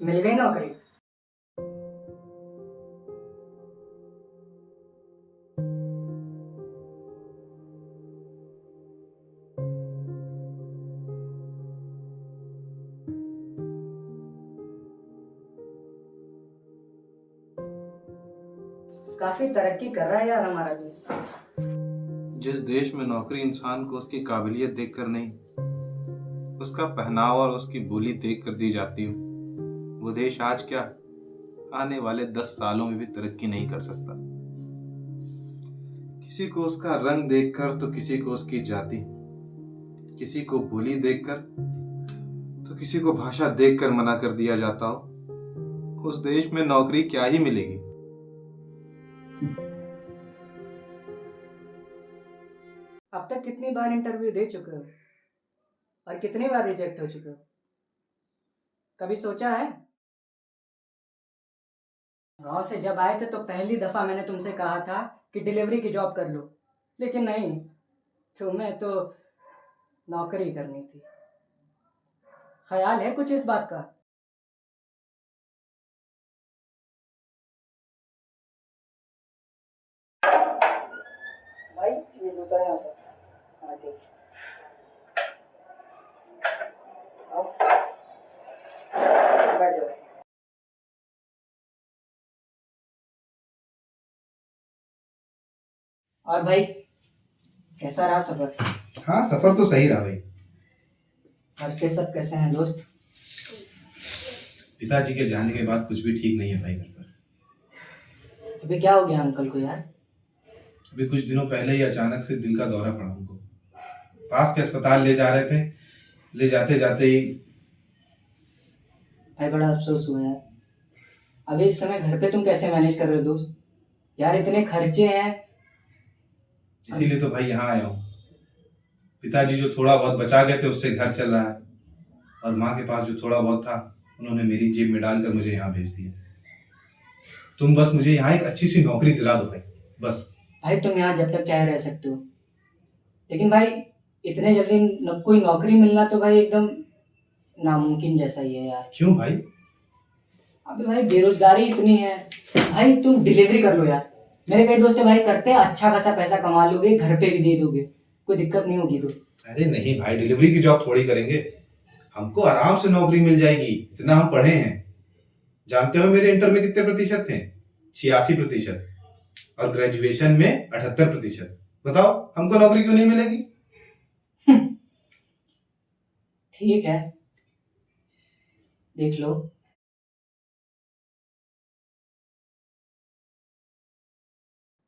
मिल गई नौकरी? काफी तरक्की कर रहा है यार हमारा देश। जिस देश में नौकरी इंसान को उसकी काबिलियत देखकर नहीं, उसका पहनावा और उसकी बोली देखकर दी जाती हो, वो देश आज क्या, आने वाले 10 सालों में भी तरक्की नहीं कर सकता। किसी को उसका रंग देखकर तो किसी को उसकी जाति, किसी को बोली देखकर तो किसी को भाषा देखकर मना कर दिया जाता हो, उस देश में नौकरी क्या ही मिलेगी। अब तक कितनी बार इंटरव्यू दे चुके हो और कितनी बार रिजेक्ट हो चुके हो? कभी सोचा है? गांव से जब आए थे तो पहली दफा मैंने तुमसे कहा था कि डिलीवरी की जॉब कर लो, लेकिन नहीं, तुम्हें तो नौकरी करनी थी। ख्याल है कुछ इस बात का? भाई ये जूता यहाँ पर। हाँ ठीक। अब बैठ जाओ। और भाई कैसा रहा सफर? हाँ, सफर तो सही रहा भाई। घर के सब कैसे हैं दोस्त? पिताजी के जाने के बाद कुछ भी ठीक नहीं है भाई घर पर। अभी क्या हो गया अंकल को यार? अभी कुछ दिनों पहले ही अचानक से दिल का दौरा पड़ा उनको। पास के अस्पताल ले जा रहे थे, ले जाते जाते ही भाई बड़ा अफसोस हुआ यार। अभी इस समय घर पे तुम कैसे मैनेज कर रहे हो दोस्त? यार इतने खर्चे हैं। इसीलिए तो भाई यहाँ आया हूँ। पिताजी जो थोड़ा बहुत बचा गए थे उससे घर चल रहा है, और माँ के पास जो थोड़ा बहुत था उन्होंने मेरी जेब में डालकर मुझे यहाँ भेज दिया। तुम बस मुझे यहाँ एक अच्छी सी नौकरी दिला दो भाई, बस। भाई तुम यहाँ जब तक क्या रह सकते हो, लेकिन भाई इतने जल्दी कोई नौकरी मिलना तो भाई एकदम नामुमकिन जैसा ही है यार। क्यों भाई? अबे भाई बेरोजगारी इतनी है। भाई तुम डिलीवरी कर लो यार। मेरे कई दोस्त है भाई करते हैं, अच्छा खासा पैसा कमा लोगे, घर पे भी दे दोगे, कोई दिक्कत नहीं होगी। तो अरे नहीं भाई, डिलीवरी की जॉब थोड़ी करेंगे, हमको आराम से नौकरी मिल जाएगी। इतना हम पढ़े हैं। जानते हो मेरे इंटर में कितने प्रतिशत थे? 86%। और ग्रेजुएशन में 78%। बताओ हमको नौकरी क्यों नहीं मिलेगी? ठीक है, देख लो।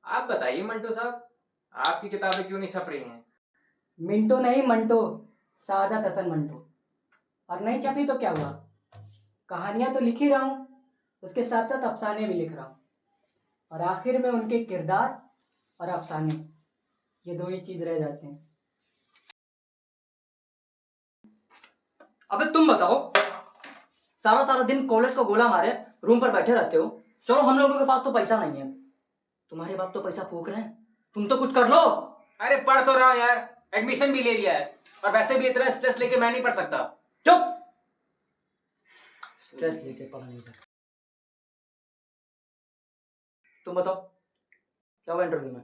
आप बताइए मंटो साहब, आपकी किताबें क्यों नहीं छप रही हैं? मिंटो नहीं मंटो, सादा तसन मंटो। और नहीं छपी तो क्या हुआ, कहानियां तो लिख ही रहा हूँ, उसके साथ साथ अफसाने भी लिख रहा हूँ। और आखिर में उनके किरदार और अफसाने, ये दो ही चीज रह जाते हैं। अबे तुम बताओ, सारा सारा दिन कॉलेज को गोला मारे रूम पर बैठे रहते हो। चलो हम लोगों के पास तो पैसा नहीं है, तुम्हारे बाप तो पैसा फूक रहे हैं, तुम तो कुछ कर लो। अरे पढ़ तो रहा हूं यार, एडमिशन भी ले लिया है, और वैसे भी इतना स्ट्रेस लेके मैं नहीं पढ़ सकता। चुप, स्ट्रेस लेके पढ़ नहीं सकते। तुम बताओ क्या हुआ इंटरव्यू में?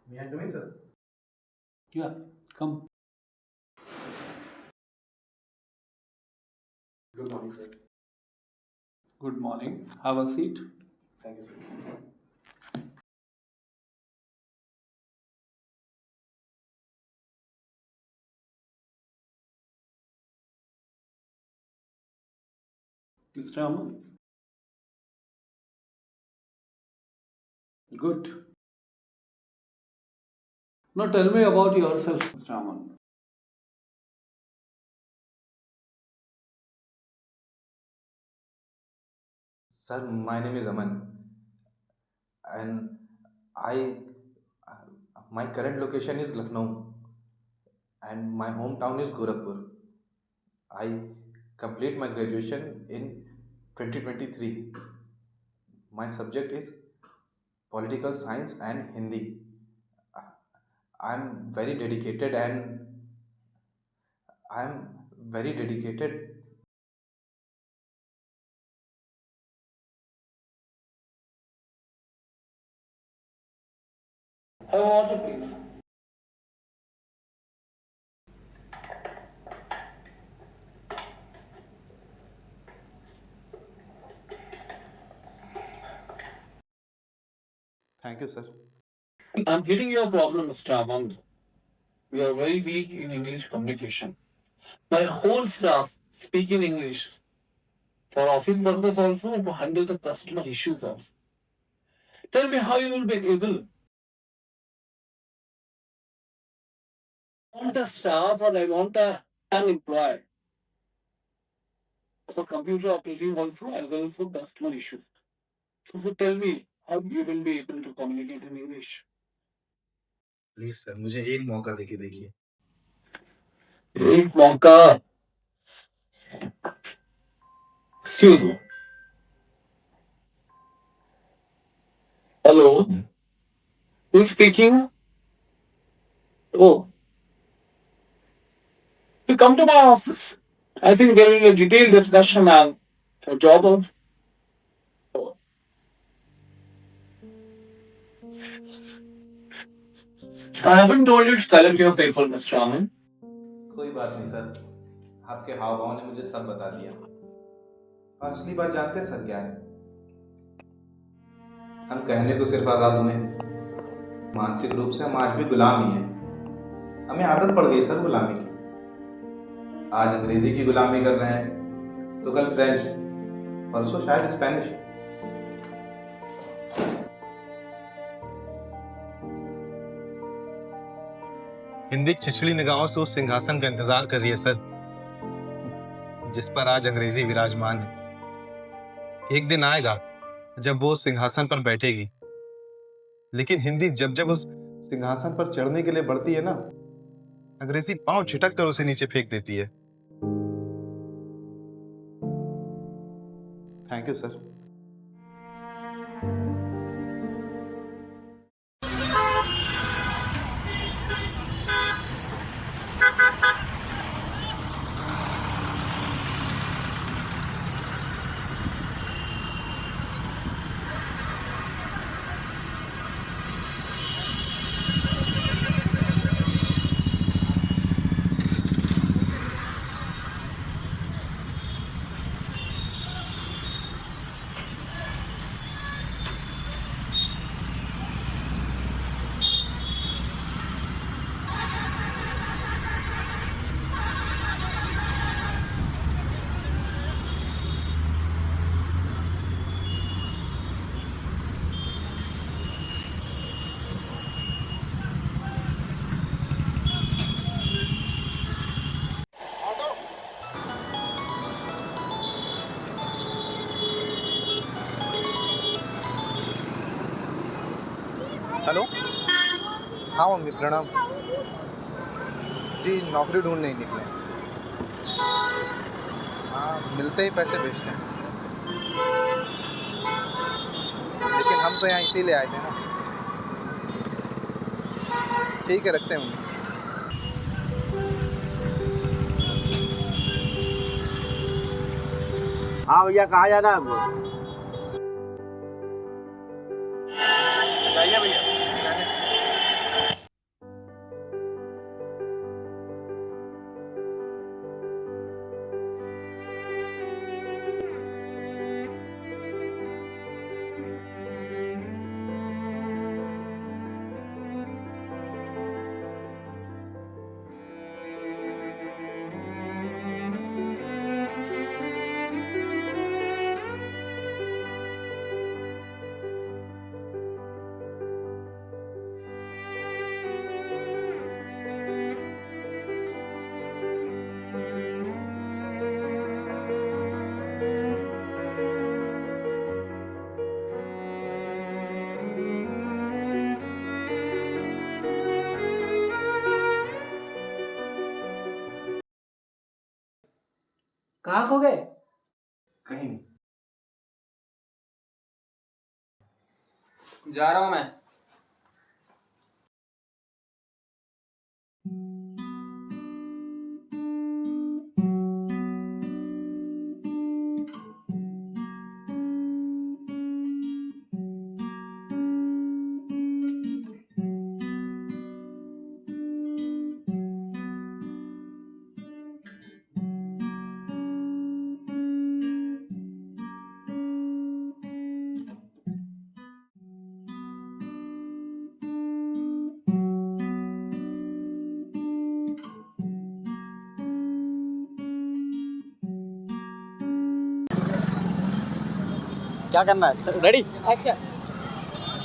May I come in, sir? Yeah, come. Good morning, sir. Good morning. Have a seat. Thank you, sir. Mr. Aman. Good. Now tell me about yourself, Mr. Aman. Sir, my name is Aman. and I my current location is Lucknow and my hometown is Gorakhpur. I complete my graduation in 2023. My subject is political science and Hindi. I'm very dedicated and I'm very dedicated. Have water, please. Thank you, sir. I'm getting your problem, Mr. Amand. We are very weak in English communication. My whole staff speak in English for office purpose also and to handle the customer issues also. Tell me how you will be able. I want a staff or I want an employee for computer operating also as well as for customer issues. So tell me how you will be able to communicate in English. Please sir मुझे एक मौका देके देखिए. एक मौका. Excuse me. Hello. Who is speaking? Oh, you come to my office. I think there will be a detailed discussion and for job also. Oh. I haven't told you to collect your paper, Mr. Raman. कोई बात नहीं sir, आपके हाव भाव ने मुझे सब बता दिया. और असली बात जानते हैं सर क्या है? हम कहने को सिर्फ आजाद हुए, मानसिक रूप से हम आज भी गुलाम ही हैं. हमें आदत पड़ गई सर गुलामी की. आज अंग्रेजी की गुलामी कर रहे हैं, तो कल फ्रेंच, परसों शायद स्पेनिश. हिंदी छिछड़ी निगाहों से उस सिंहासन का इंतजार कर रही है सर, जिस पर आज अंग्रेजी विराजमान है. एक दिन आएगा जब वो उस सिंहासन पर बैठेगी, लेकिन हिंदी जब जब उस सिंहासन पर चढ़ने के लिए बढ़ती है ना, अंग्रेजी पांव झिटक कर उसे नीचे फेंक देती है. Thank you sir. हेलो. हाँ मम्मी प्रणाम. जी नौकरी ढूंढने ही निकले. हाँ मिलते ही पैसे भेजते हैं, लेकिन हम तो यहाँ इसीलिए आए थे ना. ठीक है रखते हैं मम्मी. हाँ भैया कहाँ जाना है आपको? बताइए भैया. कहाँ खो गए? कहीं नहीं। जा रहा हूँ मैं। क्या करना है? Ready action.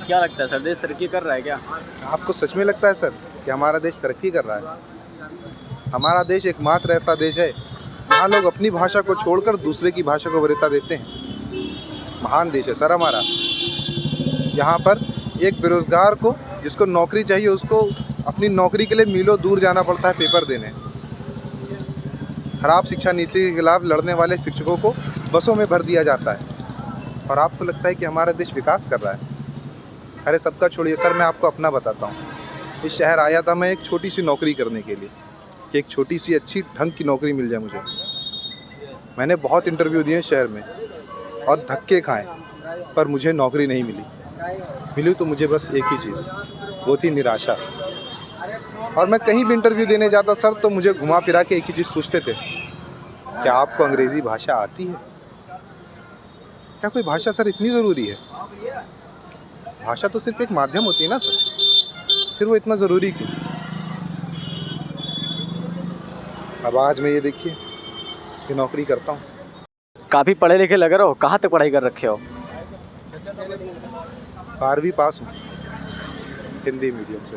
क्या लगता है सर, देश तरक्की कर रहा है क्या? आपको सच में लगता है सर कि हमारा देश तरक्की कर रहा है? हमारा देश एकमात्र ऐसा देश है जहाँ लोग अपनी भाषा को छोड़कर दूसरे की भाषा को वरीयता देते हैं। महान देश है सर हमारा। यहाँ पर एक बेरोजगार को जिसको नौकरी चाहिए उसको अपनी नौकरी के लिए मीलों दूर जाना पड़ता है पेपर देने। खराब शिक्षा नीति के खिलाफ लड़ने वाले शिक्षकों को बसों में भर दिया जाता है। और आपको लगता है कि हमारा देश विकास कर रहा है? अरे सबका छोड़िए सर, मैं आपको अपना बताता हूँ। इस शहर आया था मैं एक छोटी सी नौकरी करने के लिए कि एक छोटी सी अच्छी ढंग की नौकरी मिल जाए मुझे। मैंने बहुत इंटरव्यू दिए शहर में और धक्के खाए, पर मुझे नौकरी नहीं मिली। मिली तो मुझे बस एक ही चीज़, वो थी निराशा। और मैं कहीं भी इंटरव्यू देने जाता सर तो मुझे घुमा फिरा के एक ही चीज़ पूछते थे, क्या आपको अंग्रेज़ी भाषा आती है? क्या कोई भाषा सर इतनी ज़रूरी है? भाषा तो सिर्फ एक माध्यम होती है ना सर, फिर वो इतना ज़रूरी क्यों? अब आज मैं ये देखिए ये नौकरी करता हूँ। काफ़ी पढ़े लिखे लग रहे हो, कहाँ तक पढ़ाई कर रखे हो? 12वीं पास हूँ हिंदी मीडियम से।